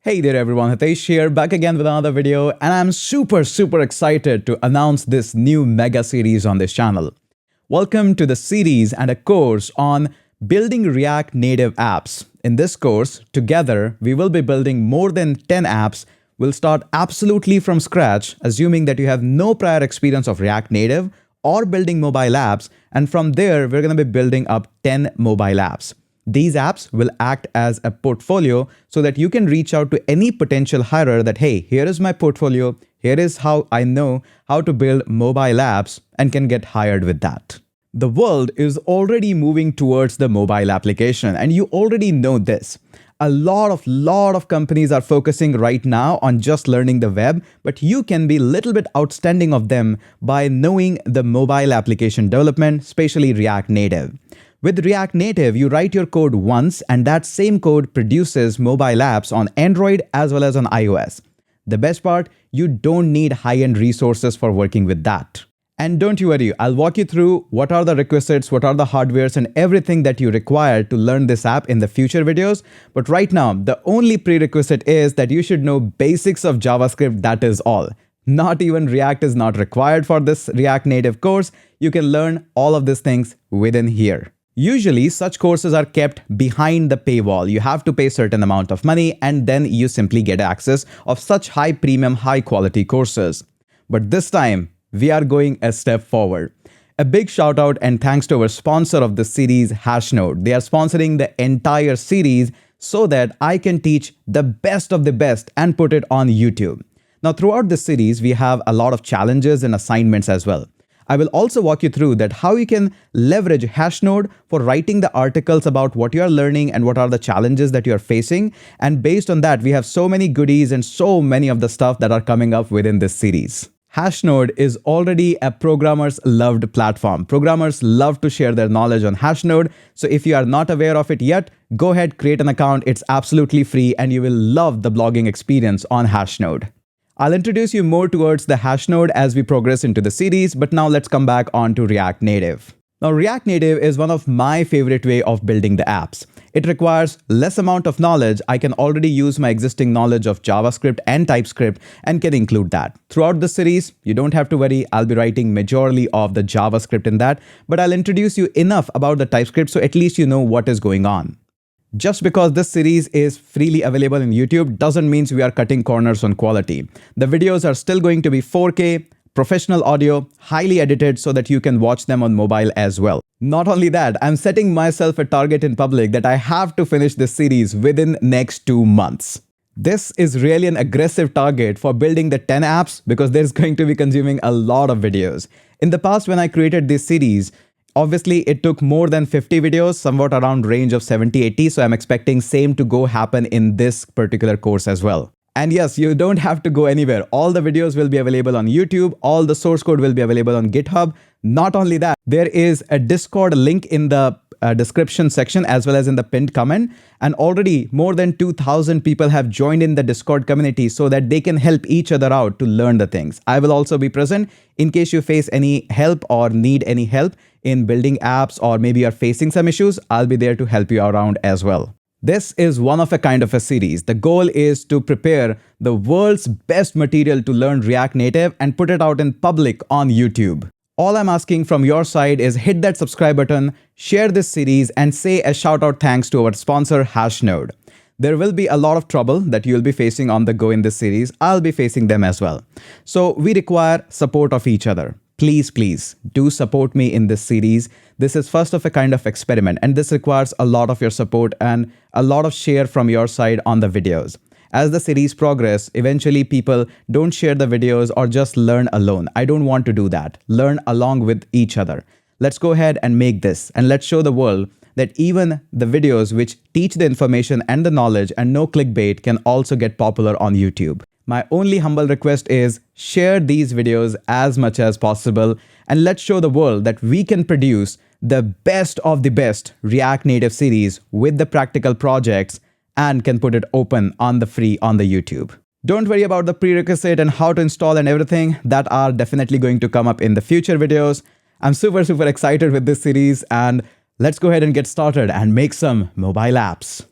Hey there everyone, Hitesh here, back again with another video, and I'm super excited to announce this new mega series on this channel. Welcome to the series and a course on building React Native apps. In this course, together, we will be building more than 10 apps. We'll start absolutely from scratch, assuming that you have no prior experience of React Native or building mobile apps, and from there, we're going to be building up 10 mobile apps. These apps will act as a portfolio so that you can reach out to any potential hirer that, hey, here is my portfolio, here is how I know how to build mobile apps and can get hired with that. The world is already moving towards the mobile application, and you already know this. A lot of companies are focusing right now on just learning the web, but you can be a little bit outstanding of them by knowing the mobile application development, especially React Native. With React Native, you write your code once and that same code produces mobile apps on Android as well as on iOS. The best part, you don't need high-end resources for working with that. And don't you worry, I'll walk you through what are the requisites, what are the hardwares and everything that you require to learn this app in the future videos. But right now, the only prerequisite is that you should know basics of JavaScript, that is all. Not even React is not required for this React Native course. You can learn all of these things within here. Usually, such courses are kept behind the paywall. You have to pay a certain amount of money and then you simply get access of such high premium, high quality courses. But this time, we are going a step forward. A big shout out and thanks to our sponsor of this series, Hashnode. They are sponsoring the entire series so that I can teach the best of the best and put it on YouTube. Now, throughout this series, we have a lot of challenges and assignments as well. I will also walk you through that how you can leverage Hashnode for writing the articles about what you are learning and what are the challenges that you are facing. And based on that, we have so many goodies and so many of the stuff that are coming up within this series. Hashnode is already a programmer's loved platform. Programmers love to share their knowledge on Hashnode. So if you are not aware of it yet, go ahead, create an account. It's absolutely free and you will love the blogging experience on Hashnode. I'll introduce you more towards the Hashnode as we progress into the series, but now let's come back on to React Native. Now, React Native is one of my favorite way of building the apps. It requires less amount of knowledge. I can already use my existing knowledge of JavaScript and TypeScript and can include that. Throughout the series, you don't have to worry. I'll be writing majority of the JavaScript in that, but I'll introduce you enough about the TypeScript so at least you know what is going on. Just because this series is freely available in YouTube doesn't mean we are cutting corners on quality. The videos are still going to be 4K, professional audio, highly edited so that you can watch them on mobile as well. Not only that, I'm setting myself a target in public that I have to finish this series within next 2 months. This is really an aggressive target for building the 10 apps because there's going to be consuming a lot of videos. In the past, when I created this series, obviously, it took more than 50 videos, somewhat around range of 70-80. So I'm expecting same to go happen in this particular course as well. And yes, you don't have to go anywhere. All the videos will be available on YouTube. All the source code will be available on GitHub. Not only that, there is a Discord link in the description section as well as in the pinned comment. And already more than 2,000 people have joined in the Discord community so that they can help each other out to learn the things. I will also be present in case you face any help or need any help in building apps or maybe you're facing some issues. I'll be there to help you around as well. This is one of a kind of a series. The goal is to prepare the world's best material to learn React Native and put it out in public on YouTube. All I'm asking from your side is hit that subscribe button, share this series, and say a shout out thanks to our sponsor, Hashnode. There will be a lot of trouble that you'll be facing on the go in this series. I'll be facing them as well. So we require support of each other. Please do support me in this series. This is first of a kind of experiment, and this requires a lot of your support and a lot of share from your side on the videos. As the series progress, eventually people don't share the videos or just learn alone. I don't want to do that. Learn along with each other. Let's go ahead and make this and let's show the world that even the videos which teach the information and the knowledge and no clickbait can also get popular on YouTube. My only humble request is share these videos as much as possible and let's show the world that we can produce the best of the best React Native series with the practical projects and can put it open on the free on the YouTube. Don't worry about the prerequisite and how to install and everything that are definitely going to come up in the future videos. I'm super excited with this series and let's go ahead and get started and make some mobile apps.